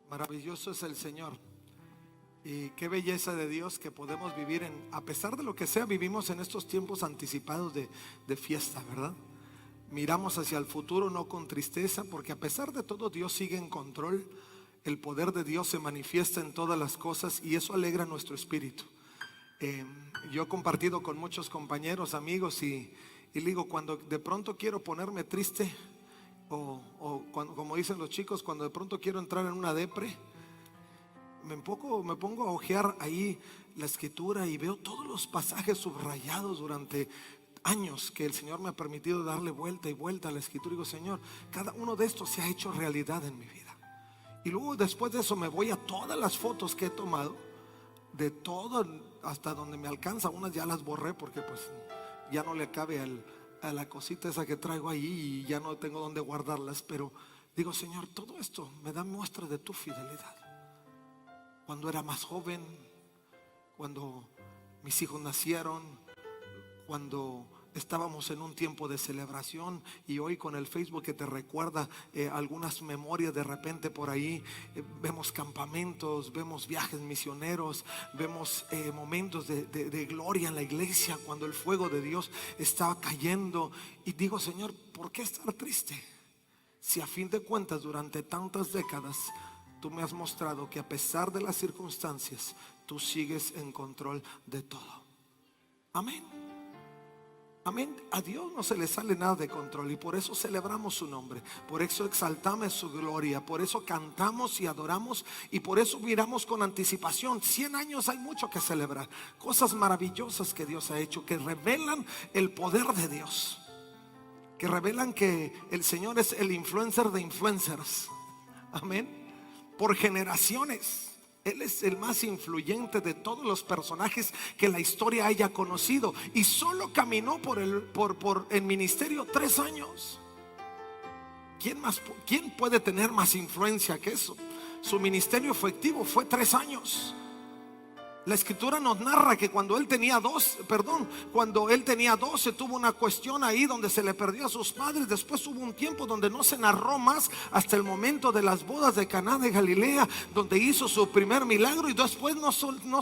Maravilloso es el Señor. Y qué belleza de Dios que podemos vivir a pesar de lo que sea, vivimos en estos tiempos anticipados de fiesta, ¿verdad? Miramos hacia el futuro no con tristeza, porque a pesar de todo Dios sigue en control. El poder de Dios se manifiesta en todas las cosas y eso alegra nuestro espíritu. Yo he compartido con muchos compañeros, amigos y digo, cuando de pronto quiero ponerme triste o cuando, como dicen los chicos, cuando de pronto quiero entrar en una depre, me pongo a hojear ahí la escritura y veo todos los pasajes subrayados durante años que el Señor me ha permitido darle vuelta y vuelta a la escritura. Y digo, Señor, cada uno de estos se ha hecho realidad en mi vida. Y luego después de eso me voy a todas las fotos que he tomado, de todo hasta donde me alcanza. Unas ya las borré porque pues ya no le cabe a la cosita esa que traigo ahí y ya no tengo donde guardarlas. Pero digo, Señor, todo esto me da muestra de tu fidelidad. Cuando era más joven, cuando mis hijos nacieron, cuando estábamos en un tiempo de celebración, y hoy con el Facebook que te recuerda algunas memorias de repente por ahí, vemos campamentos, vemos viajes misioneros, vemos momentos de gloria en la iglesia cuando el fuego de Dios estaba cayendo. Y digo, Señor, ¿por qué estar triste? Si a fin de cuentas durante tantas décadas tú me has mostrado que a pesar de las circunstancias tú sigues en control de todo. Amén. Amén. A Dios no se le sale nada de control y por eso celebramos su nombre, por eso exaltamos su gloria, por eso cantamos y adoramos y por eso miramos con anticipación. 100 años hay mucho que celebrar, cosas maravillosas que Dios ha hecho, que revelan el poder de Dios, que revelan que el Señor es el influencer de influencers. Amén. Por generaciones Él es el más influyente de todos los personajes que la historia haya conocido. Y solo caminó en ministerio 3 años. ¿Quién puede tener más influencia que eso? Su ministerio efectivo fue 3 años. La escritura nos narra que cuando él tenía 12 tuvo una cuestión ahí donde se le perdió a sus padres. Después hubo un tiempo donde no se narró más hasta el momento de las bodas de Caná de Galilea, donde hizo su primer milagro, y después no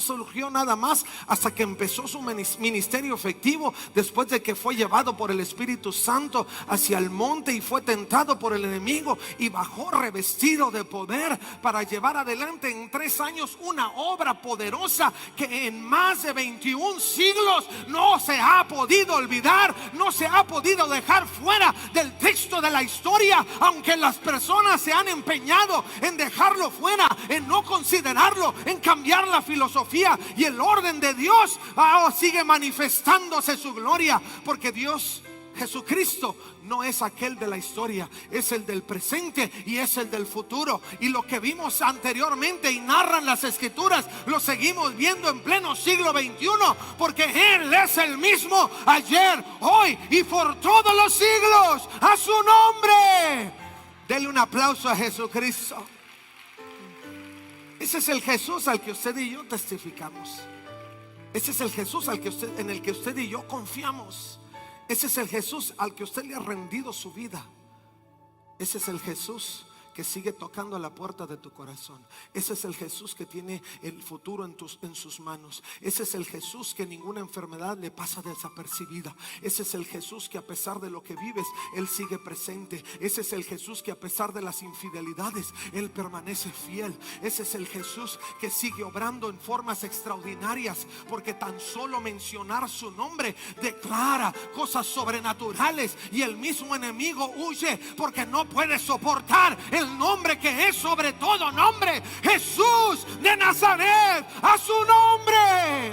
surgió nada más hasta que empezó su ministerio efectivo, después de que fue llevado por el Espíritu Santo hacia el monte y fue tentado por el enemigo y bajó revestido de poder para llevar adelante en 3 años una obra poderosa que en más de 21 siglos no se ha podido olvidar, no se ha podido dejar fuera del texto de la historia, aunque las personas se han empeñado en dejarlo fuera, en no considerarlo, en cambiar la filosofía y el orden de Dios. Sigue manifestándose su gloria, porque Dios, Jesucristo, no es aquel de la historia, es el del presente y es el del futuro. Y lo que vimos anteriormente y narran las escrituras, lo seguimos viendo en pleno siglo XXI, porque Él es el mismo ayer, hoy y por todos los siglos. A su nombre, denle un aplauso a Jesucristo. Ese es el Jesús al que usted y yo testificamos. Ese es el Jesús en el que usted y yo confiamos. Ese es el Jesús al que usted le ha rendido su vida. Ese es el Jesús que sigue tocando a la puerta de tu corazón. Ese es el Jesús que tiene el futuro en sus manos. Ese es el Jesús que ninguna enfermedad le pasa desapercibida. Ese es el Jesús que a pesar de lo que vives, Él sigue presente. Ese es el Jesús que a pesar de las infidelidades, Él permanece fiel. Ese es el Jesús que sigue obrando en formas extraordinarias, porque tan solo mencionar su nombre declara cosas sobrenaturales y el mismo enemigo huye, porque no puede soportar el nombre que es sobre todo nombre, Jesús de Nazaret. A su nombre.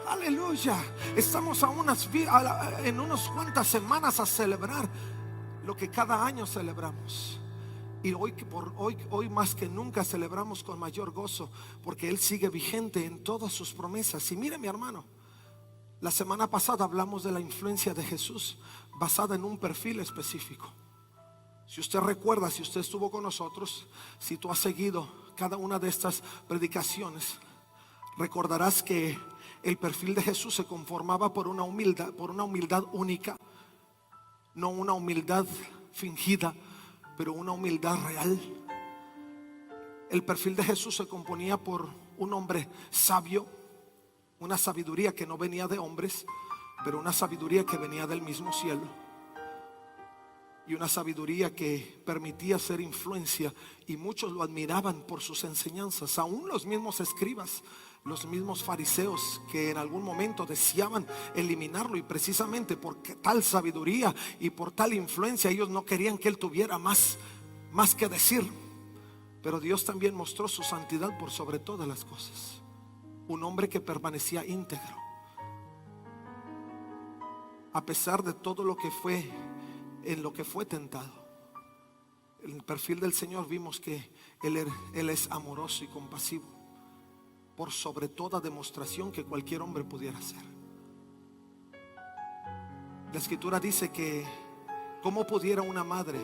Aleluya. Estamos en unas cuantas semanas a celebrar lo que cada año celebramos. Y hoy más que nunca celebramos con mayor gozo, porque Él sigue vigente en todas sus promesas. Y mire, mi hermano, la semana pasada hablamos de la influencia de Jesús basada en un perfil específico. Si usted recuerda, si usted estuvo con nosotros, si tú has seguido cada una de estas predicaciones, recordarás que el perfil de Jesús se conformaba por una humildad única, no una humildad fingida, pero una humildad real. El perfil de Jesús se componía por un hombre sabio, una sabiduría que no venía de hombres, pero una sabiduría que venía del mismo cielo, y una sabiduría que permitía hacer influencia, y muchos lo admiraban por sus enseñanzas. Aún los mismos escribas, los mismos fariseos, que en algún momento deseaban eliminarlo, y precisamente por tal sabiduría y por tal influencia ellos no querían que él tuviera más que decir. Pero Dios también mostró su santidad por sobre todas las cosas. Un hombre que permanecía íntegro a pesar de todo lo que fue, en lo que fue tentado. En el perfil del Señor vimos que Él es amoroso y compasivo por sobre toda demostración que cualquier hombre pudiera hacer. La Escritura dice que ¿cómo pudiera una madre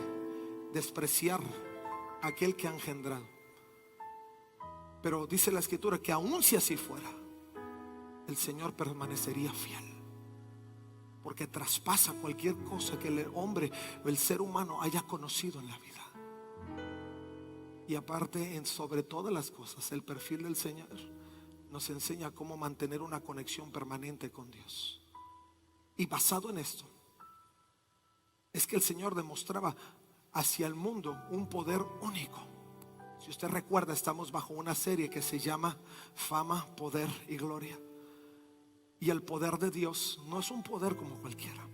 despreciar a aquel que ha engendrado? Pero dice la Escritura que aun si así fuera, el Señor permanecería fiel, porque traspasa cualquier cosa que el hombre o el ser humano haya conocido en la vida. Y aparte, sobre todas las cosas, el perfil del Señor nos enseña cómo mantener una conexión permanente con Dios. Y basado en esto es que el Señor demostraba hacia el mundo un poder único. Si usted recuerda, estamos bajo una serie que se llama Fama, Poder y Gloria. Y el poder de Dios no es un poder como cualquiera.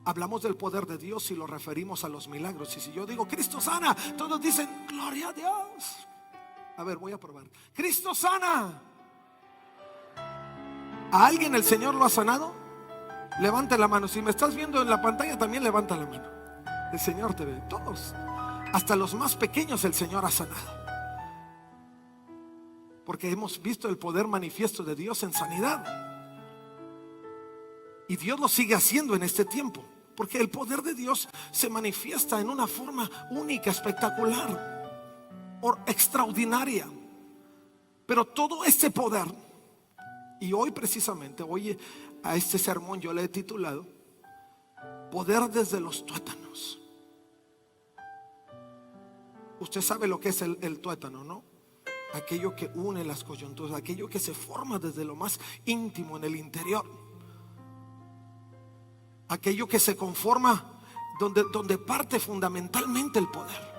Hablamos del poder de Dios y lo referimos a los milagros. Y si yo digo Cristo sana, todos dicen gloria a Dios. A ver, voy a probar. Cristo sana. ¿A alguien el Señor lo ha sanado? Levante la mano. Si me estás viendo en la pantalla, también levanta la mano. El Señor te ve. Todos, hasta los más pequeños, el Señor ha sanado, porque hemos visto el poder manifiesto de Dios en sanidad. Y Dios lo sigue haciendo en este tiempo, porque el poder de Dios se manifiesta en una forma única, espectacular o extraordinaria. Pero todo este poder, y hoy precisamente, hoy a este sermón yo le he titulado Poder desde los tuétanos. Usted sabe lo que es el tuétano, ¿no? Aquello que une las coyunturas, aquello que se forma desde lo más íntimo en el interior, aquello que se conforma donde parte fundamentalmente el poder.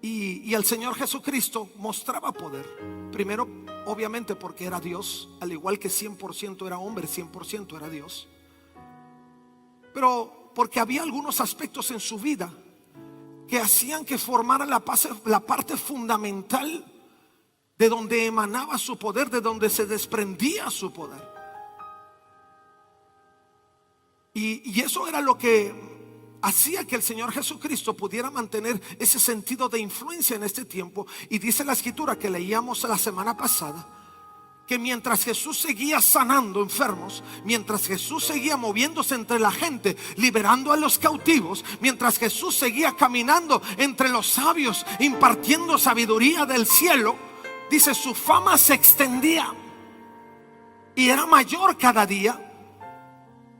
Y el Señor Jesucristo mostraba poder. Primero, obviamente, porque era Dios, al igual que 100% era hombre, 100% era Dios. Pero porque había algunos aspectos en su vida que hacían que formara la parte fundamental de donde emanaba su poder, de donde se desprendía su poder. Y eso era lo que hacía que el Señor Jesucristo pudiera mantener ese sentido de influencia en este tiempo. Y dice la Escritura que leíamos la semana pasada, que mientras Jesús seguía sanando enfermos, mientras Jesús seguía moviéndose entre la gente, liberando a los cautivos, mientras Jesús seguía caminando entre los sabios, impartiendo sabiduría del cielo, dice, su fama se extendía y era mayor cada día.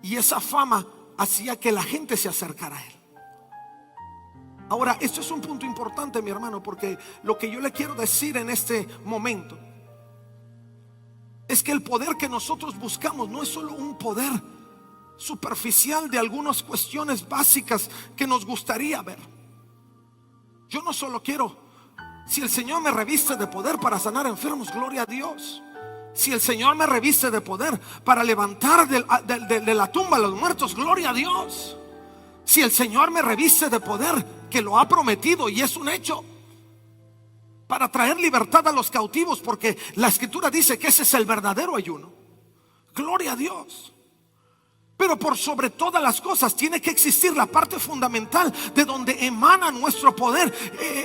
Y esa fama hacía que la gente se acercara a Él. Ahora, esto es un punto importante, mi hermano, porque lo que yo le quiero decir en este momento es que el poder que nosotros buscamos no es solo un poder superficial de algunas cuestiones básicas que nos gustaría ver. Yo no solo quiero, si el Señor me reviste de poder para sanar enfermos, gloria a Dios. Si el Señor me reviste de poder para levantar de la tumba a los muertos, gloria a Dios. Si el Señor me reviste de poder, que lo ha prometido y es un hecho, para traer libertad a los cautivos, porque la Escritura dice que ese es el verdadero ayuno, gloria a Dios. Pero por sobre todas las cosas tiene que existir la parte fundamental de donde emana nuestro poder,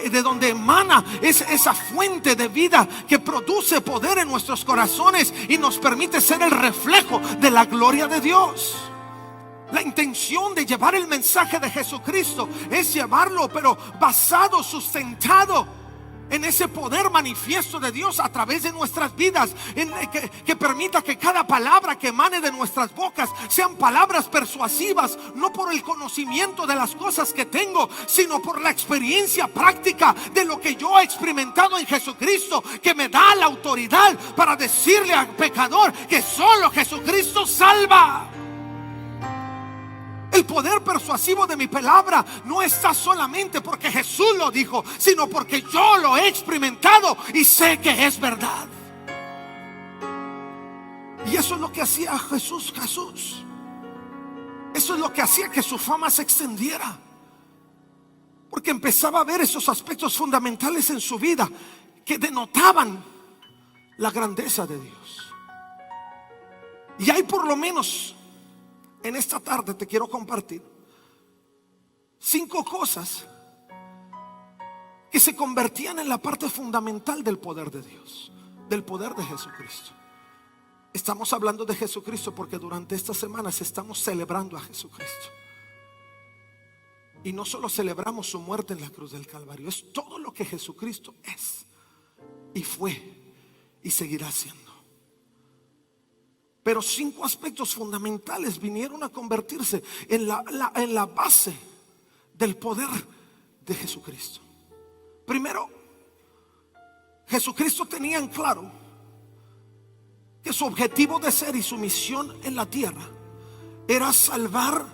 de donde emana esa fuente de vida que produce poder en nuestros corazones y nos permite ser el reflejo de la gloria de Dios. La intención de llevar el mensaje de Jesucristo es llevarlo, pero basado, sustentado en ese poder manifiesto de Dios a través de nuestras vidas, que permita que cada palabra que emane de nuestras bocas sean palabras persuasivas, no por el conocimiento de las cosas que tengo, sino por la experiencia práctica de lo que yo he experimentado en Jesucristo, que me da la autoridad para decirle al pecador que solo Jesucristo salva. El poder persuasivo de mi palabra no está solamente porque Jesús lo dijo, sino porque yo lo he experimentado y sé que es verdad. Y eso es lo que hacía Jesús. Eso es lo que hacía que su fama se extendiera, porque empezaba a ver esos aspectos fundamentales en su vida que denotaban la grandeza de Dios. Y hay por lo menos, en esta tarde te quiero compartir 5 cosas que se convertían en la parte fundamental del poder de Dios, del poder de Jesucristo. Estamos hablando de Jesucristo porque durante estas semanas estamos celebrando a Jesucristo. Y no solo celebramos su muerte en la cruz del Calvario, es todo lo que Jesucristo es y fue y seguirá siendo. Pero 5 aspectos fundamentales vinieron a convertirse en la base del poder de Jesucristo. Primero, Jesucristo tenía en claro que su objetivo de ser y su misión en la tierra era salvar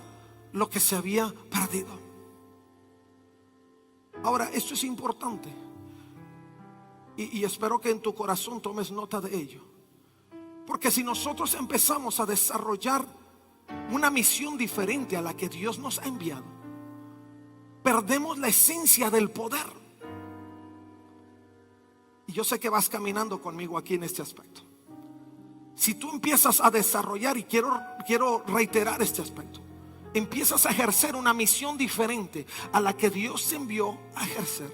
lo que se había perdido. Ahora, esto es importante y espero que en tu corazón tomes nota de ello. Porque si nosotros empezamos a desarrollar una misión diferente a la que Dios nos ha enviado, perdemos la esencia del poder. Y yo sé que vas caminando conmigo aquí en este aspecto. Si tú empiezas a desarrollar, y quiero reiterar este aspecto, empiezas a ejercer una misión diferente a la que Dios te envió a ejercer,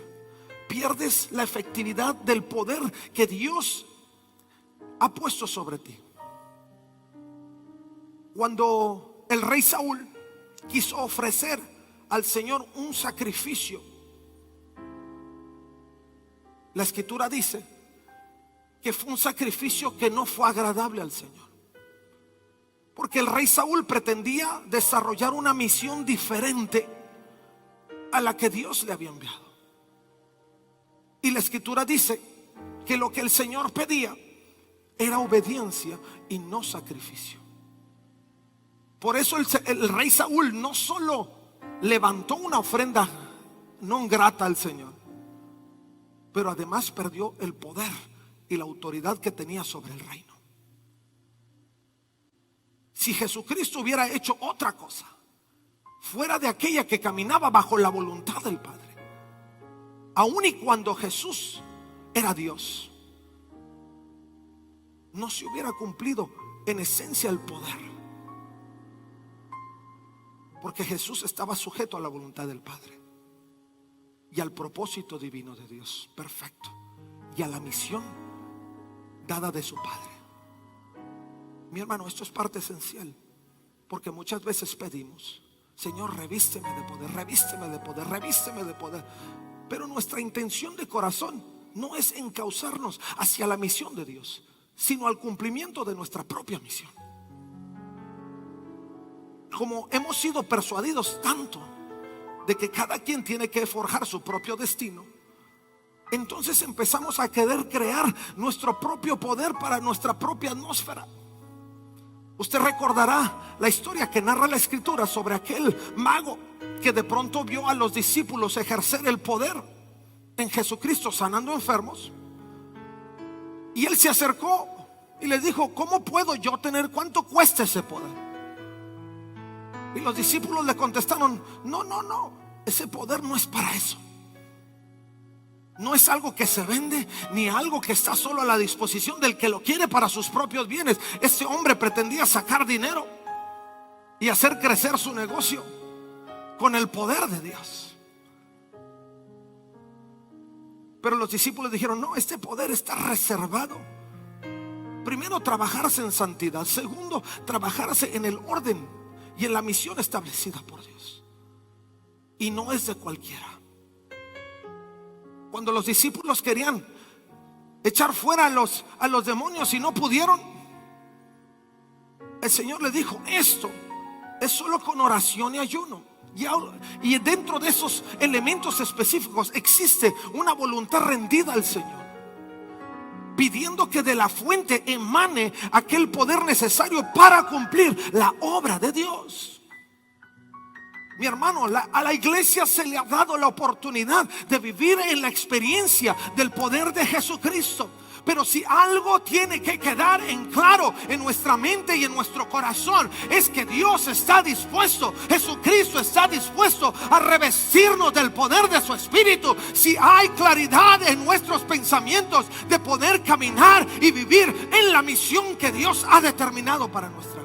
pierdes la efectividad del poder que Dios ha puesto sobre ti. Cuando el rey Saúl quiso ofrecer al Señor un sacrificio, la escritura dice que fue un sacrificio que no fue agradable al Señor, porque el rey Saúl pretendía desarrollar una misión diferente a la que Dios le había enviado. Y la escritura dice que lo que el Señor pedía era obediencia y no sacrificio. Por eso el rey Saúl no solo levantó una ofrenda no grata al Señor, pero además perdió el poder y la autoridad que tenía sobre el reino. Si Jesucristo hubiera hecho otra cosa fuera de aquella que caminaba bajo la voluntad del Padre, aun y cuando Jesús era Dios, no se hubiera cumplido en esencia el poder, porque Jesús estaba sujeto a la voluntad del Padre y al propósito divino de Dios perfecto, y a la misión dada de su Padre. Mi hermano, esto es parte esencial, porque muchas veces pedimos: Señor, revísteme de poder, revísteme de poder, revísteme de poder. Pero nuestra intención de corazón no es encauzarnos hacia la misión de Dios, sino al cumplimiento de nuestra propia misión. Como hemos sido persuadidos tanto de que cada quien tiene que forjar su propio destino, entonces empezamos a querer crear nuestro propio poder para nuestra propia atmósfera. Usted recordará la historia que narra la escritura sobre aquel mago que de pronto vio a los discípulos ejercer el poder en Jesucristo sanando enfermos, y él se acercó y les dijo: ¿cómo puedo yo tener? ¿Cuánto cuesta ese poder? Y los discípulos le contestaron: no, ese poder no es para eso. No es algo que se vende, ni algo que está solo a la disposición del que lo quiere para sus propios bienes. Este hombre pretendía sacar dinero y hacer crecer su negocio con el poder de Dios. Pero los discípulos dijeron: no, este poder está reservado. Primero, trabajarse en santidad. Segundo, trabajarse en el orden y en la misión establecida por Dios. Y no es de cualquiera. Cuando los discípulos querían echar fuera a los demonios y no pudieron, el Señor les dijo: esto es solo con oración y ayuno. Y dentro de esos elementos específicos existe una voluntad rendida al Señor, pidiendo que de la fuente emane aquel poder necesario para cumplir la obra de Dios. Mi hermano, a la iglesia se le ha dado la oportunidad de vivir en la experiencia del poder de Jesucristo. Pero si algo tiene que quedar en claro en nuestra mente y en nuestro corazón, es que Dios está dispuesto, Jesucristo está dispuesto a revestirnos del poder de su Espíritu. Si hay claridad en nuestros pensamientos de poder caminar y vivir en la misión que Dios ha determinado para nuestra vida.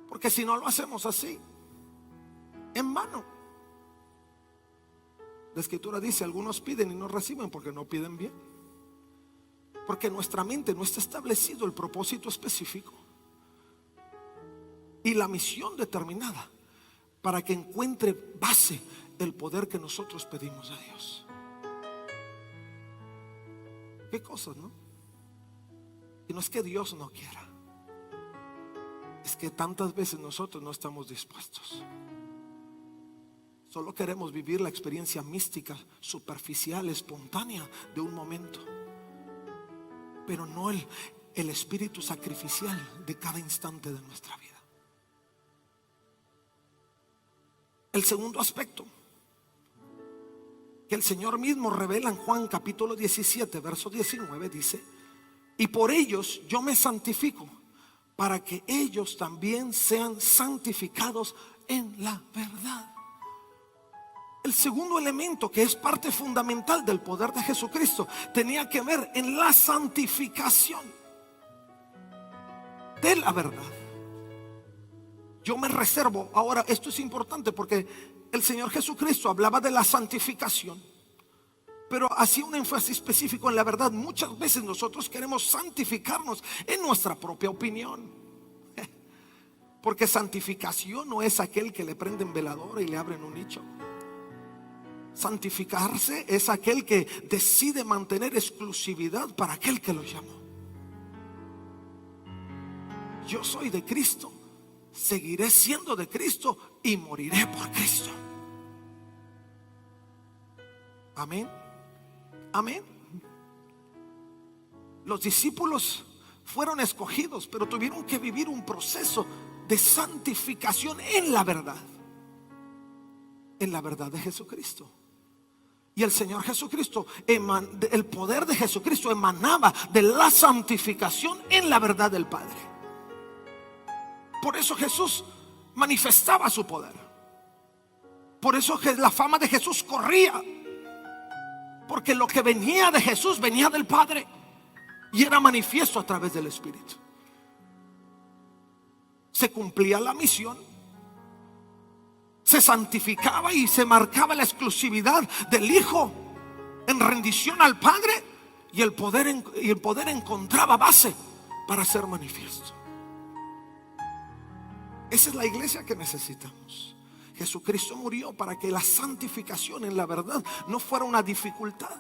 Porque si no lo hacemos así, en vano. La Escritura dice: algunos piden y no reciben porque no piden bien. Porque en nuestra mente no está establecido el propósito específico y la misión determinada para que encuentre base el poder que nosotros pedimos a Dios. Qué cosas, ¿no? Y no es que Dios no quiera, es que tantas veces nosotros no estamos dispuestos. Solo queremos vivir la experiencia mística, superficial, espontánea de un momento, pero no el espíritu sacrificial de cada instante de nuestra vida. El segundo aspecto que el Señor mismo revela en Juan capítulo 17, verso 19, dice: y por ellos yo me santifico, para que ellos también sean santificados en la verdad. El segundo elemento, que es parte fundamental del poder de Jesucristo, tenía que ver en la santificación de la verdad. Yo me reservo, ahora esto es importante porque el Señor Jesucristo hablaba de la santificación, pero hacía un énfasis específico en la verdad. Muchas veces nosotros queremos santificarnos en nuestra propia opinión, porque santificación no es aquel que le prenden veladora y le abren un nicho. Santificarse es aquel que decide mantener exclusividad para aquel que lo llamó. Yo soy de Cristo, seguiré siendo de Cristo y moriré por Cristo. Amén. Amén. Los discípulos fueron escogidos, pero tuvieron que vivir un proceso de santificación en la verdad de Jesucristo. Y el Señor Jesucristo, el poder de Jesucristo emanaba de la santificación en la verdad del Padre. Por eso Jesús manifestaba su poder. Por eso la fama de Jesús corría, porque lo que venía de Jesús venía del Padre y era manifiesto a través del Espíritu. Se cumplía la misión, se santificaba y se marcaba la exclusividad del Hijo en rendición al Padre, y el poder encontraba base para ser manifiesto. Esa es la iglesia que necesitamos. Jesucristo murió para que la santificación en la verdad no fuera una dificultad,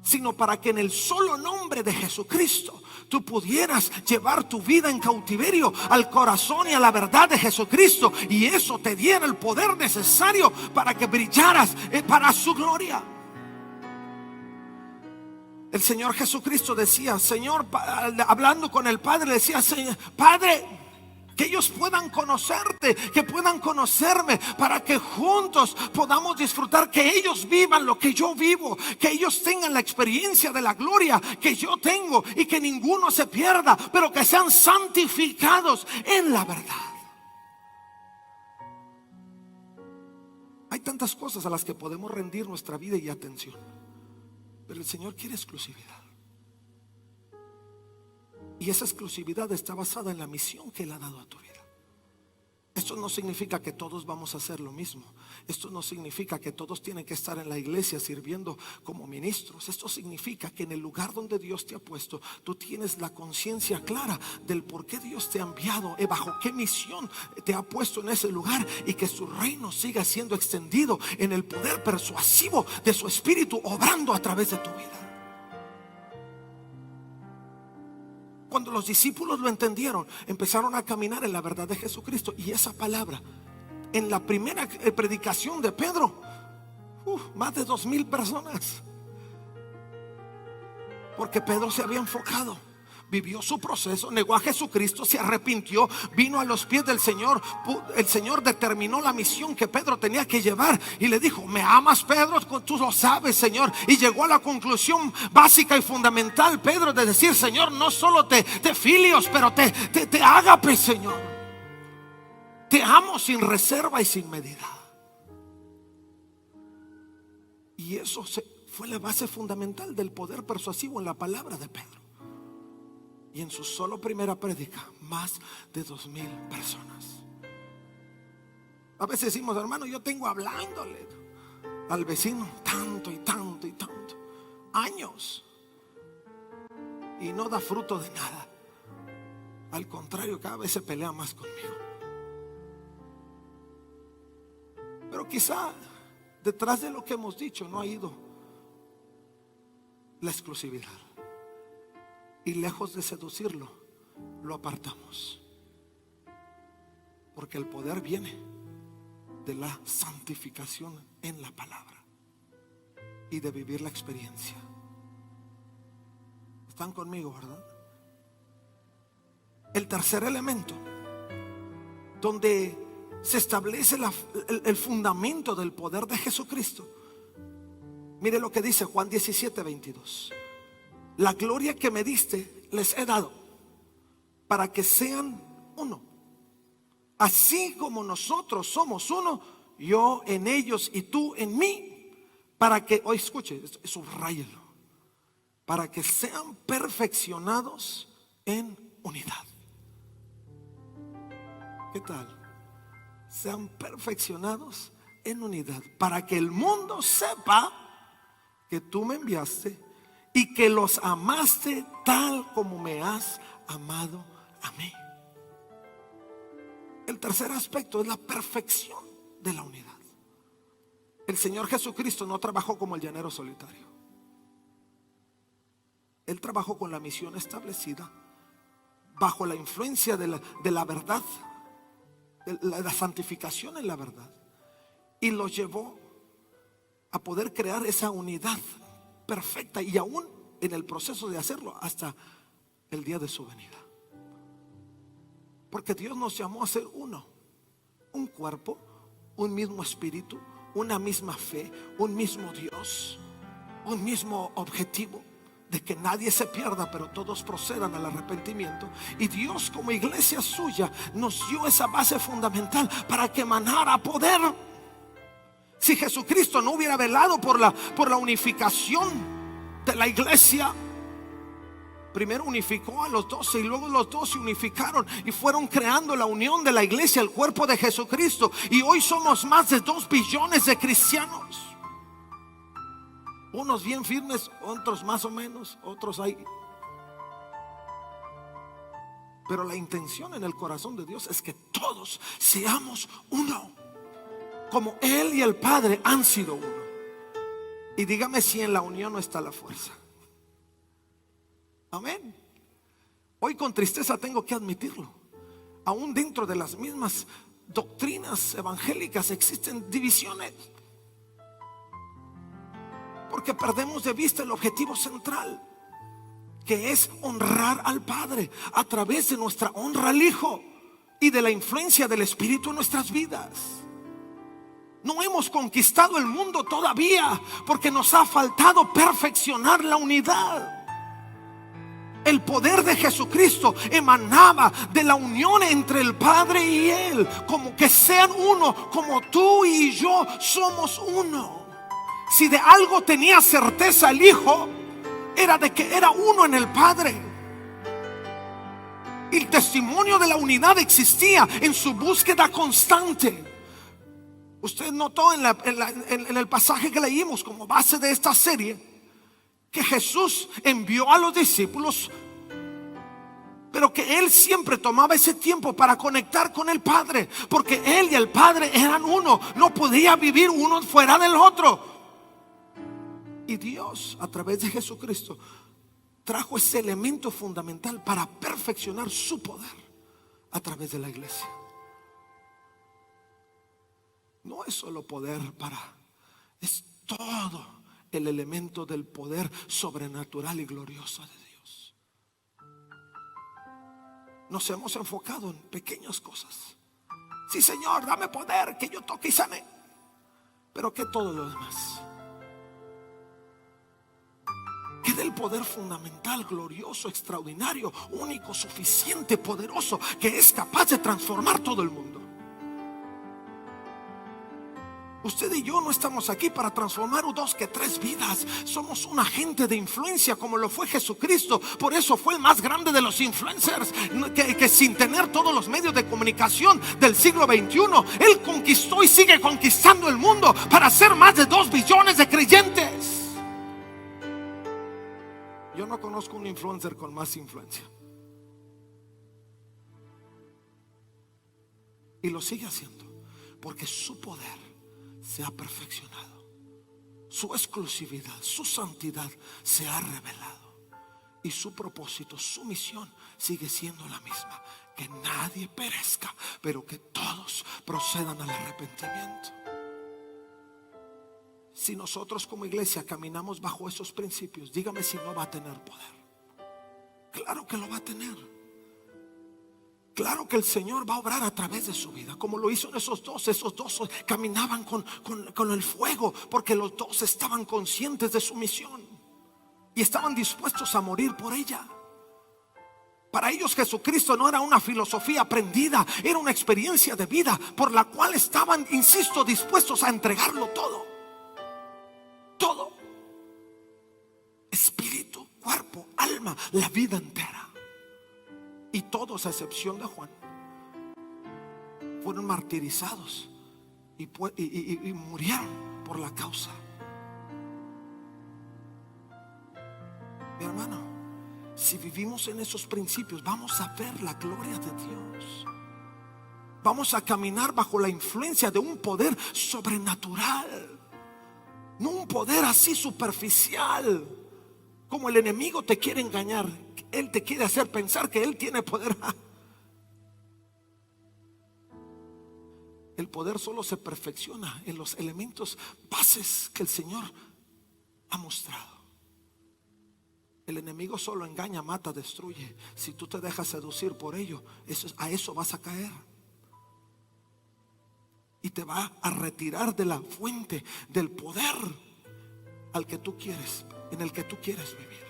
sino para que en el solo nombre de Jesucristo tú pudieras llevar tu vida en cautiverio al corazón y a la verdad de Jesucristo, y eso te diera el poder necesario para que brillaras para su gloria. El Señor Jesucristo decía, Señor, hablando con el Padre, decía: Señor, Padre, que ellos puedan conocerte, que puedan conocerme, para que juntos podamos disfrutar, que ellos vivan lo que yo vivo, que ellos tengan la experiencia de la gloria que yo tengo, y que ninguno se pierda, pero que sean santificados en la verdad. Hay tantas cosas a las que podemos rendir nuestra vida y atención, pero el Señor quiere exclusividad. Y esa exclusividad está basada en la misión que Él ha dado a tu vida. Esto no significa que todos vamos a hacer lo mismo. Esto no significa que todos tienen que estar en la iglesia sirviendo como ministros. Esto significa que en el lugar donde Dios te ha puesto, tú tienes la conciencia clara del por qué Dios te ha enviado, bajo qué misión te ha puesto en ese lugar, y que su reino siga siendo extendido en el poder persuasivo de su Espíritu, obrando a través de tu vida. Cuando los discípulos lo entendieron, empezaron a caminar en la verdad de Jesucristo. Y esa palabra, en la primera predicación de Pedro, más de 2,000 personas. Porque Pedro se había enfocado, vivió su proceso, negó a Jesucristo, se arrepintió, vino a los pies del Señor. El Señor determinó la misión que Pedro tenía que llevar y le dijo: ¿me amas, Pedro? Tú lo sabes, Señor. Y llegó a la conclusión básica y fundamental Pedro, de decir: Señor, no solo te filios, pero te ágape, Señor. Te amo sin reserva y sin medida. Y eso fue la base fundamental del poder persuasivo en la palabra de Pedro. Y en su solo primera prédica, más de 2,000 personas. A veces decimos: hermano, yo tengo hablándole al vecino tanto y tanto y tanto, años, y no da fruto de nada. Al contrario, cada vez se pelea más conmigo. Pero quizá detrás de lo que hemos dicho no ha ido la exclusividad. Y lejos de seducirlo, lo apartamos. Porque el poder viene de la santificación en la palabra y de vivir la experiencia. ¿Están conmigo, verdad? El tercer elemento donde se establece el fundamento del poder de Jesucristo. Mire lo que dice Juan 17:22. La gloria que me diste les he dado, para que sean uno, así como nosotros somos uno, yo en ellos y tú en mí, para que, hoy escuche, subráyelo, para que sean perfeccionados en unidad. ¿Qué tal? Sean perfeccionados en unidad, para que el mundo sepa que tú me enviaste y que los amaste tal como me has amado a mí. El tercer aspecto es la perfección de la unidad. El Señor Jesucristo no trabajó como el llanero solitario. Él trabajó con la misión establecida, bajo la influencia de la verdad, de la santificación en la verdad, y lo llevó a poder crear esa unidad perfecta, y aún en el proceso de hacerlo hasta el día de su venida. Porque Dios nos llamó a ser uno, un cuerpo, un mismo espíritu, una misma fe, un mismo Dios, un mismo objetivo, de que nadie se pierda, pero todos procedan al arrepentimiento. Y Dios, como iglesia suya, nos dio esa base fundamental para que emanara poder. Si Jesucristo no hubiera velado por la unificación de la iglesia, primero unificó a los 12 y luego los 12 unificaron y fueron creando la unión de la iglesia, el cuerpo de Jesucristo. Y hoy somos más de 2 billones de cristianos. Unos bien firmes, otros más o menos, otros hay. Pero la intención en el corazón de Dios es que todos seamos uno, como Él y el Padre han sido uno. Y dígame si en la unión no está la fuerza. Amén. Hoy con tristeza tengo que admitirlo. Aún dentro de las mismas doctrinas evangélicas existen divisiones, porque perdemos de vista el objetivo central, que es honrar al Padre a través de nuestra honra al Hijo y de la influencia del Espíritu en nuestras vidas. No hemos conquistado el mundo todavía, porque nos ha faltado perfeccionar la unidad. El poder de Jesucristo emanaba de la unión entre el Padre y Él, como que sean uno, como tú y yo somos uno. Si de algo tenía certeza el Hijo, era de que era uno en el Padre. El testimonio de la unidad existía en su búsqueda constante. Usted notó en el pasaje que leímos como base de esta serie que Jesús envió a los discípulos, pero que Él siempre tomaba ese tiempo para conectar con el Padre, porque Él y el Padre eran uno. No podía vivir uno fuera del otro. Y Dios, a través de Jesucristo, trajo ese elemento fundamental para perfeccionar su poder a través de la iglesia. No es solo poder es todo el elemento del poder sobrenatural y glorioso de Dios. Nos hemos enfocado en pequeñas cosas. Sí, Señor, dame poder, que yo toque y sane. Pero ¿qué todo lo demás? ¿Qué del poder fundamental, glorioso, extraordinario, único, suficiente, poderoso, que es capaz de transformar todo el mundo? Usted y yo no estamos aquí para transformar 2 que 3 vidas. Somos un agente de influencia como lo fue Jesucristo. Por eso fue el más grande de los influencers, que sin tener todos los medios de comunicación del siglo XXI, Él conquistó y sigue conquistando el mundo para hacer más de 2 billones de creyentes. Yo no conozco un influencer con más influencia. Y lo sigue haciendo porque su poder se ha perfeccionado, su exclusividad, su santidad se ha revelado, y su propósito, su misión sigue siendo la misma: que nadie perezca, pero que todos procedan al arrepentimiento. Si nosotros como iglesia caminamos bajo esos principios, dígame si no va a tener poder. Claro que lo va a tener. Claro que el Señor va a obrar a través de su vida, como lo hizo en esos dos caminaban con el fuego, porque los 2 estaban conscientes de su misión y estaban dispuestos a morir por ella. Para ellos Jesucristo no era una filosofía aprendida, era una experiencia de vida por la cual estaban, insisto, dispuestos a entregarlo todo. Todo: espíritu, cuerpo, alma, la vida entera. Y todos, a excepción de Juan, fueron martirizados y murieron por la causa. Mi hermano, si vivimos en esos principios, vamos a ver la gloria de Dios. Vamos a caminar bajo la influencia de un poder sobrenatural, no un poder así superficial, como el enemigo te quiere engañar. Él te quiere hacer pensar que Él tiene poder. El poder solo se perfecciona en los elementos bases que el Señor ha mostrado. El enemigo solo engaña, mata, destruye. Si tú te dejas seducir por ello, a eso vas a caer. Y te va a retirar de la fuente del poder al que tú quieres, en el que tú quieres vivir.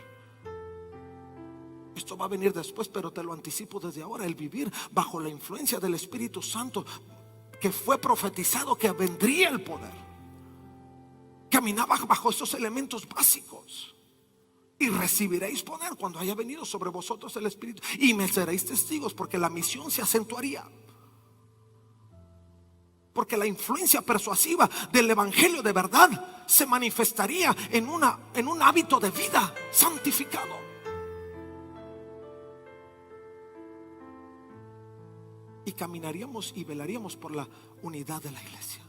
Esto va a venir después, pero te lo anticipo desde ahora: el vivir bajo la influencia del Espíritu Santo, que fue profetizado que vendría el poder. Caminaba bajo esos elementos básicos. Y recibiréis poder cuando haya venido sobre vosotros el Espíritu, y me seréis testigos, porque la misión se acentuaría. Porque la influencia persuasiva del evangelio de verdad se manifestaría en un hábito de vida santificado. Y caminaríamos y velaríamos por la unidad de la iglesia.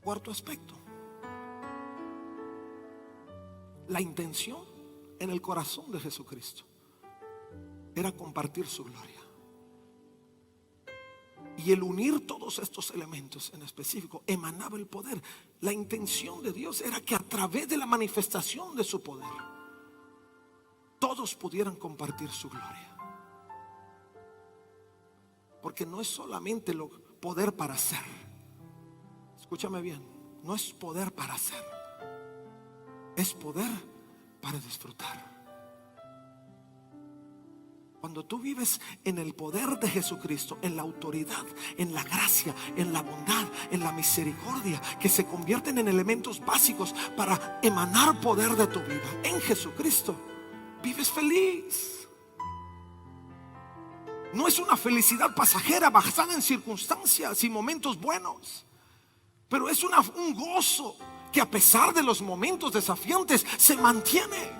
Cuarto aspecto: la intención en el corazón de Jesucristo era compartir su gloria. Y el unir todos estos elementos en específico emanaba el poder. La intención de Dios era que a través de la manifestación de su poder todos pudieran compartir su gloria. Porque no es solamente poder para hacer. Escúchame bien, no es poder para hacer, es poder para disfrutar. Cuando tú vives en el poder de Jesucristo, en la autoridad, en la gracia, en la bondad, en la misericordia, que se convierten en elementos básicos para emanar poder de tu vida en Jesucristo, vives feliz. No es una felicidad pasajera basada en circunstancias y momentos buenos, pero es un gozo que a pesar de los momentos desafiantes se mantiene.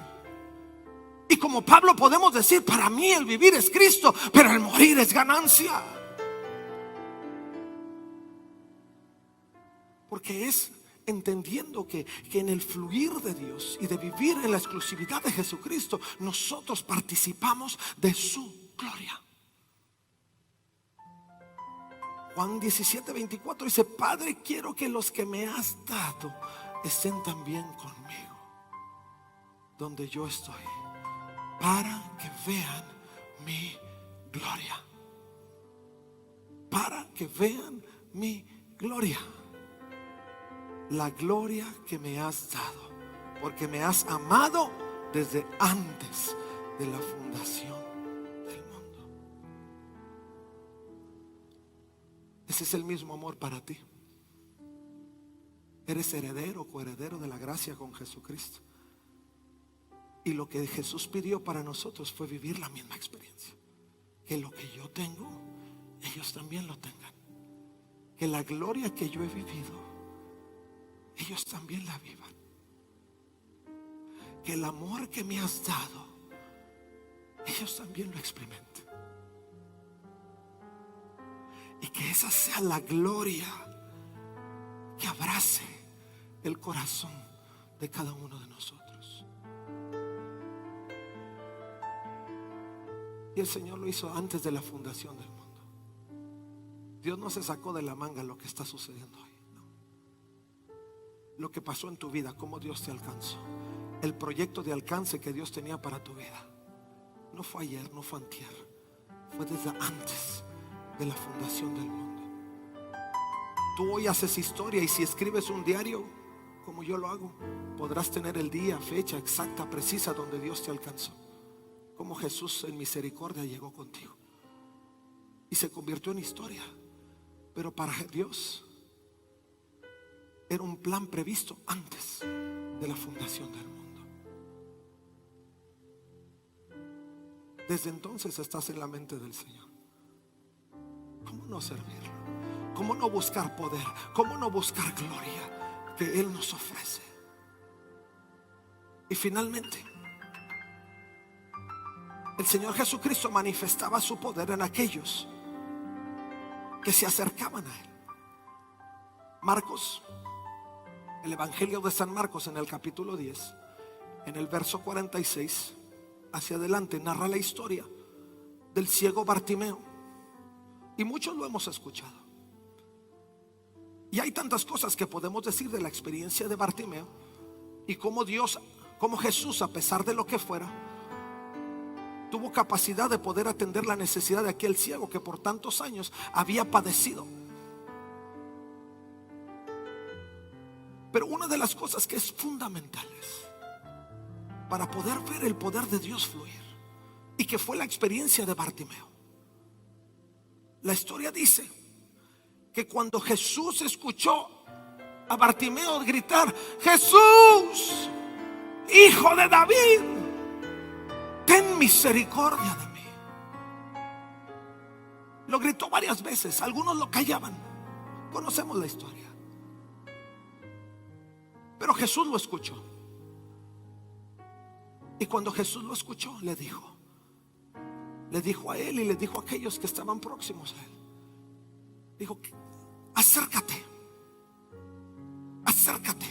Y como Pablo podemos decir, para mí el vivir es Cristo, pero el morir es ganancia. Porque es entendiendo que en el fluir de Dios y de vivir en la exclusividad de Jesucristo, nosotros participamos de su gloria. Juan 17:24 dice: Padre, quiero que los que me has dado estén también conmigo donde yo estoy, para que vean mi gloria. Para que vean mi gloria. La gloria que me has dado, porque me has amado desde antes de la fundación del mundo. Ese es el mismo amor para ti. Eres heredero, coheredero de la gracia con Jesucristo. Y lo que Jesús pidió para nosotros fue vivir la misma experiencia. Que lo que yo tengo, ellos también lo tengan. Que la gloria que yo he vivido, ellos también la vivan. Que el amor que me has dado, ellos también lo experimenten. Y que esa sea la gloria que abrace el corazón de cada uno de nosotros. Y el Señor lo hizo antes de la fundación del mundo. Dios no se sacó de la manga lo que está sucediendo hoy. Lo que pasó en tu vida, cómo Dios te alcanzó, el proyecto de alcance que Dios tenía para tu vida, no fue ayer, no fue antier, fue desde antes de la fundación del mundo. Tú hoy haces historia, y si escribes un diario como yo lo hago, podrás tener el día, fecha exacta, precisa donde Dios te alcanzó, como Jesús en misericordia llegó contigo y se convirtió en historia. Pero para Dios era un plan previsto antes de la fundación del mundo. Desde entonces estás en la mente del Señor. ¿Cómo no servirlo? ¿Cómo no buscar poder? ¿Cómo no buscar gloria que Él nos ofrece? Y finalmente, el Señor Jesucristo manifestaba su poder en aquellos que se acercaban a Él. Marcos, el Evangelio de San Marcos, en el capítulo 10, en el verso 46 hacia adelante, narra la historia del ciego Bartimeo. Y muchos lo hemos escuchado. Y hay tantas cosas que podemos decir de la experiencia de Bartimeo, y cómo Jesús, a pesar de lo que fuera, tuvo capacidad de poder atender la necesidad de aquel ciego que por tantos años había padecido. Pero una de las cosas que es fundamentales para poder ver el poder de Dios fluir, y que fue la experiencia de Bartimeo, la historia dice que cuando Jesús escuchó a Bartimeo gritar: Jesús, Hijo de David, ten misericordia de mí. Lo gritó varias veces, algunos lo callaban. Conocemos la historia. Pero Jesús lo escuchó. Y cuando Jesús lo escuchó, le dijo a él y le dijo a aquellos que estaban próximos a él, dijo: acércate, acércate.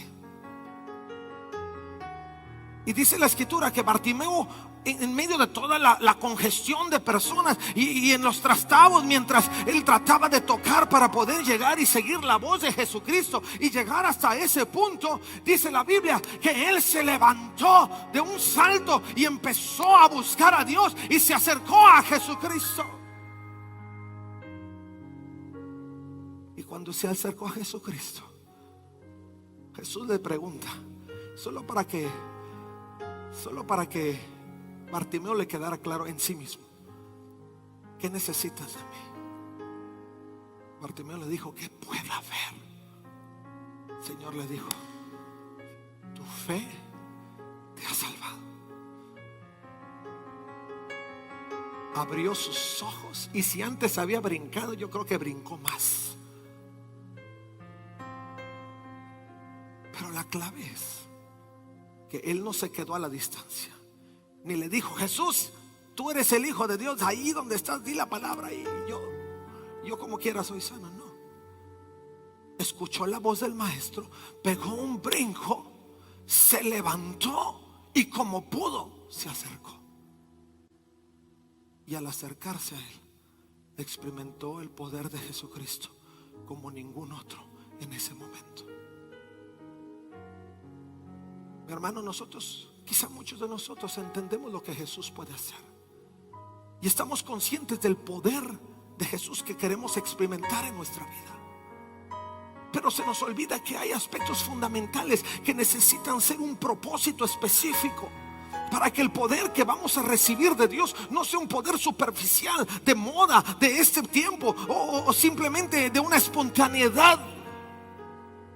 Y dice la escritura que Bartimeo, en medio de toda la congestión de personas y en los trastabos, mientras él trataba de tocar para poder llegar y seguir la voz de Jesucristo y llegar hasta ese punto, dice la Biblia que él se levantó de un salto y empezó a buscar a Dios y se acercó a Jesucristo. Y cuando se acercó a Jesucristo, Jesús le pregunta, solo para que Bartimeo le quedara claro en sí mismo: ¿qué necesitas de mí? Bartimeo le dijo: que pueda ver. El Señor le dijo: tu fe te ha salvado. abrió sus ojos, y si antes había brincado, yo creo que brincó más. Pero la clave es que él no se quedó a la distancia, ni le dijo: Jesús, tú eres el Hijo de Dios, ahí donde estás, di la palabra y yo como quiera soy sano. No, escuchó la voz del maestro, pegó un brinco, se levantó y como pudo se acercó. Y al acercarse a él, experimentó el poder de Jesucristo como ningún otro en ese momento. Mi hermano, nosotros, quizá muchos de nosotros entendemos lo que Jesús puede hacer y estamos conscientes del poder de Jesús que queremos experimentar en nuestra vida. Pero se nos olvida que hay aspectos fundamentales que necesitan ser un propósito específico para que el poder que vamos a recibir de Dios no sea un poder superficial, de moda, de este tiempo, o simplemente de una espontaneidad,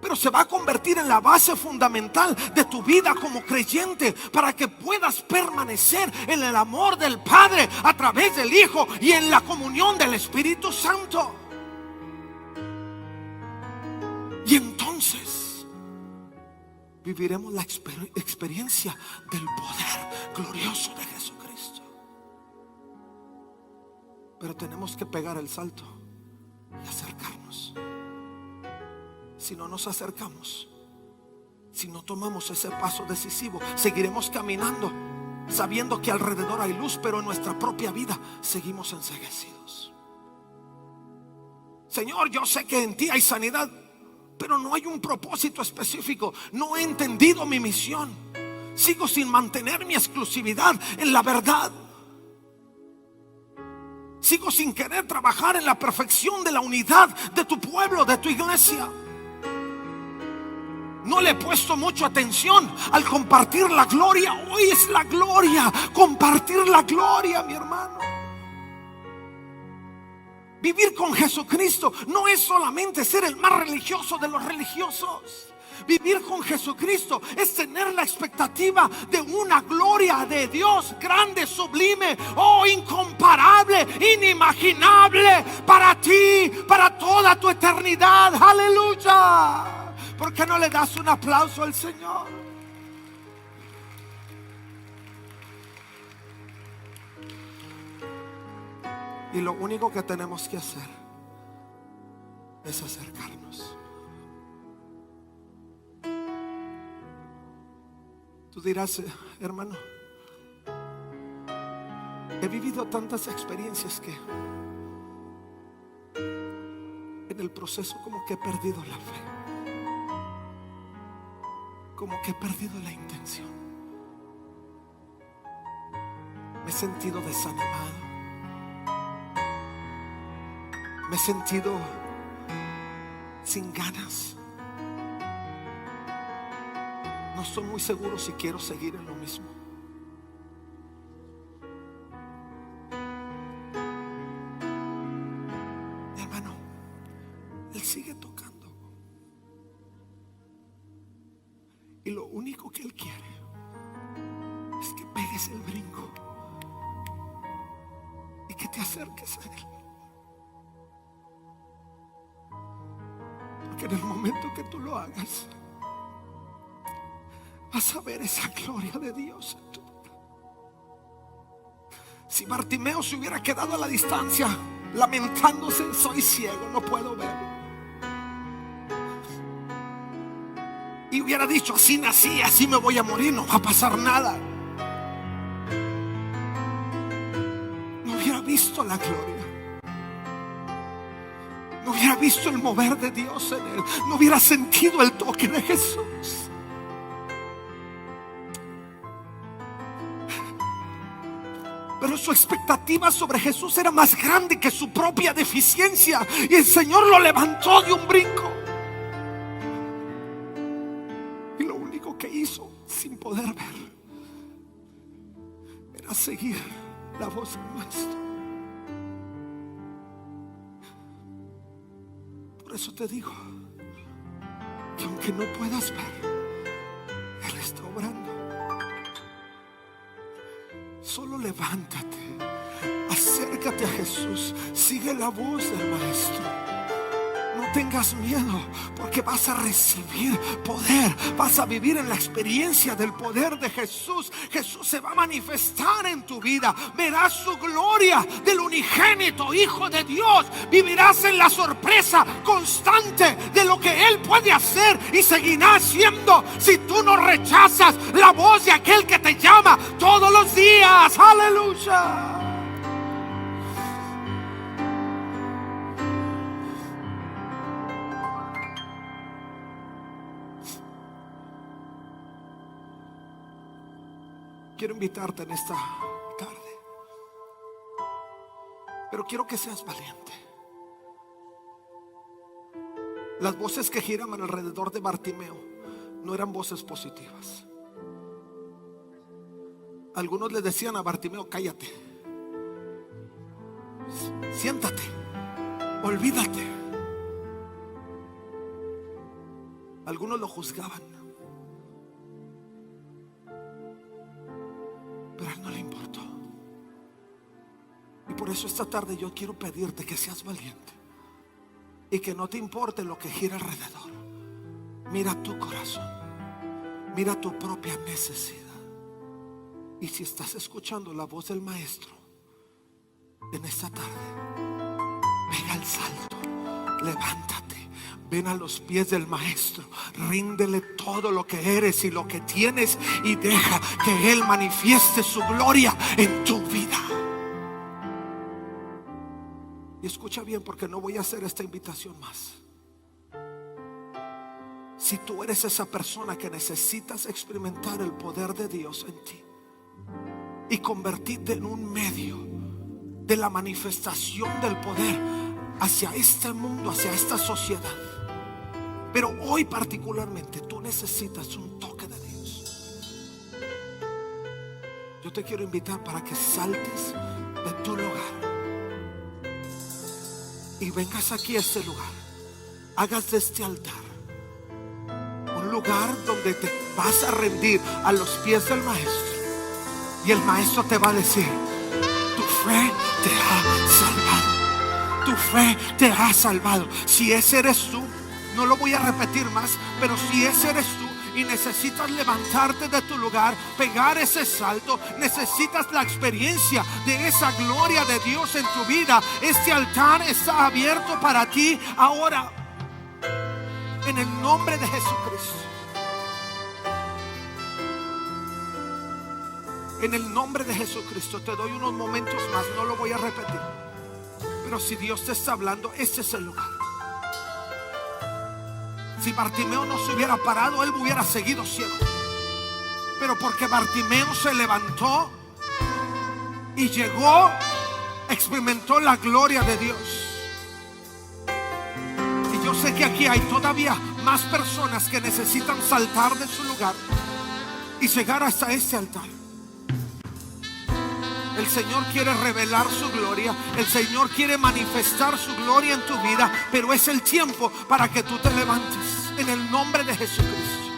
pero se va a convertir en la base fundamental de tu vida como creyente, para que puedas permanecer en el amor del Padre a través del Hijo y en la comunión del Espíritu Santo. Y entonces viviremos la experiencia del poder glorioso de Jesucristo. Pero tenemos que pegar el salto y acercarnos. Si no nos acercamos, si no tomamos ese paso decisivo, seguiremos caminando sabiendo que alrededor hay luz, pero en nuestra propia vida seguimos enceguecidos. Señor, yo sé que en ti hay sanidad, pero no hay un propósito específico. No he entendido mi misión. Sigo sin mantener mi exclusividad en la verdad. Sigo sin querer trabajar en la perfección de la unidad de tu pueblo, de tu iglesia. No le he puesto mucha atención al compartir la gloria. Hoy es la gloria, compartir la gloria, mi hermano. Vivir con Jesucristo no es solamente ser el más religioso de los religiosos. Vivir con Jesucristo es tener la expectativa de una gloria de Dios grande, sublime, incomparable, inimaginable para ti, para toda tu eternidad. Aleluya. ¿Por qué no le das un aplauso al Señor? Y lo único que tenemos que hacer es acercarnos. Tú dirás: hermano, he vivido tantas experiencias que en el proceso como que he perdido la fe, como que he perdido la intención. Me he sentido desanimado. Me he sentido sin ganas. No estoy muy seguro si quiero seguir en lo mismo. Mi hermano, Él sigue tocando. Y lo único que Él quiere es que pegues el brinco y que te acerques a Él. Que en el momento que tú lo hagas, vas a ver esa gloria de Dios en tu vida. Si Bartimeo se hubiera quedado a la distancia lamentándose: soy ciego, no puedo ver, y hubiera dicho: así nací, así me voy a morir, no va a pasar nada, no hubiera visto la gloria, no hubiera visto el mover de Dios en él, no hubiera sentido el toque de Jesús. Pero su expectativa sobre Jesús era más grande que su propia deficiencia, y el Señor lo levantó de un brinco. Y lo único que hizo, sin poder ver, era seguir la voz del Maestro. Por eso te digo que aunque no puedas ver, Él está obrando. Solo levántate, Acércate a Jesús, sigue la voz del Maestro. No tengas miedo, porque vas a recibir poder, vas a vivir en la experiencia del poder de Jesús. Jesús se va a manifestar en tu vida, verás su gloria del unigénito Hijo de Dios, vivirás en la sorpresa constante de lo que Él puede hacer y seguirá haciendo si tú no rechazas la voz de aquel que te llama todos los días. Aleluya. Quiero invitarte en esta tarde, pero quiero que seas valiente. Las voces que giraban alrededor de Bartimeo no eran voces positivas. Algunos le decían a Bartimeo: cállate, siéntate, olvídate. Algunos lo juzgaban, pero a él no le importó. Y por eso esta tarde yo quiero pedirte que seas valiente y que no te importe lo que gira alrededor. Mira tu corazón, mira tu propia necesidad. Y si estás escuchando la voz del Maestro en esta tarde, pega el salto, levántate, ven a los pies del Maestro, ríndele todo lo que eres y lo que tienes y deja que Él manifieste su gloria en tu vida. Y escucha bien, porque no voy a hacer esta invitación más. Si tú eres esa persona que necesitas experimentar el poder de Dios en ti y convertirte en un medio de la manifestación del poder hacia este mundo, hacia esta sociedad, pero hoy particularmente tú necesitas un toque de Dios, yo te quiero invitar para que saltes de tu lugar y vengas aquí a este lugar. Hagas de este altar un lugar donde te vas a rendir a los pies del Maestro, y el Maestro te va a decir: tu fe te ha salvado, tu fe te ha salvado. Si ese eres tú, no lo voy a repetir más, pero si ese eres tú y necesitas levantarte de tu lugar, pegar ese salto, necesitas la experiencia de esa gloria de Dios en tu vida, este altar está abierto para ti ahora, en el nombre de Jesucristo. En el nombre de Jesucristo te doy unos momentos más, no lo voy a repetir, pero si Dios te está hablando, este es el lugar. Si Bartimeo no se hubiera parado, él hubiera seguido ciego, pero porque Bartimeo se levantó y llegó, experimentó la gloria de Dios. Y yo sé que aquí hay todavía más personas que necesitan saltar de su lugar y llegar hasta este altar. El Señor quiere revelar su gloria, el Señor quiere manifestar su gloria en tu vida, pero es el tiempo para que tú te levantes en el nombre de Jesucristo.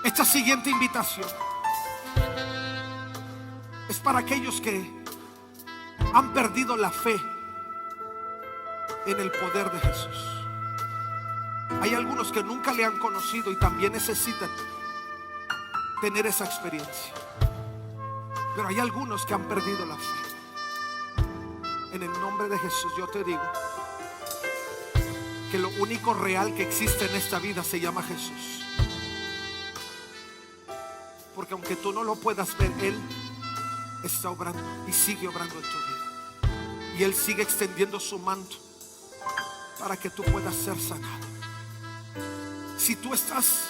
Esta siguiente invitación es para aquellos que han perdido la fe en el poder de Jesús. Hay algunos que nunca le han conocido y también necesitan tener esa experiencia. Pero hay algunos que han perdido la fe. En el nombre de Jesús yo te digo que lo único real que existe en esta vida se llama Jesús. Porque aunque tú no lo puedas ver, Él está obrando y sigue obrando en tu vida. Y Él sigue extendiendo su manto para que tú puedas ser sanado. Si tú estás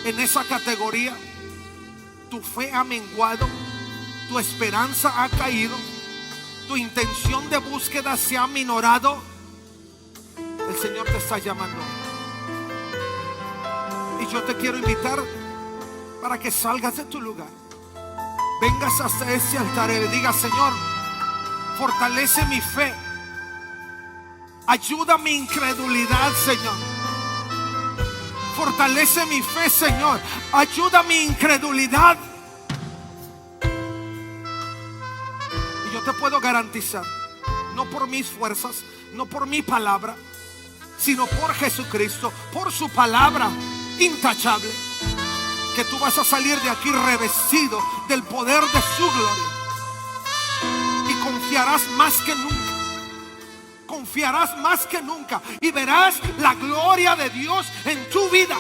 en esa categoría, tu fe ha menguado, tu esperanza ha caído, tu intención de búsqueda se ha minorado, el Señor te está llamando. Y yo te quiero invitar para que salgas de tu lugar, vengas hasta este altar y le digas: Señor, fortalece mi fe, ayuda mi incredulidad, Señor. Fortalece mi fe, Señor, ayuda mi incredulidad. yo te puedo garantizar, no por mis fuerzas, no por mi palabra, sino por Jesucristo, por su palabra intachable, que tú vas a salir de aquí revestido del poder de su gloria. Y confiarás más que nunca. Confiarás más que nunca. Y verás la gloria de Dios en tu vida.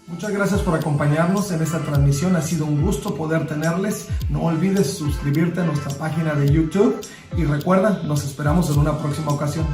Muchas gracias por acompañarnos en esta transmisión. Ha sido un gusto poder tenerles. No olvides suscribirte a nuestra página de YouTube. Y recuerda, nos esperamos en una próxima ocasión.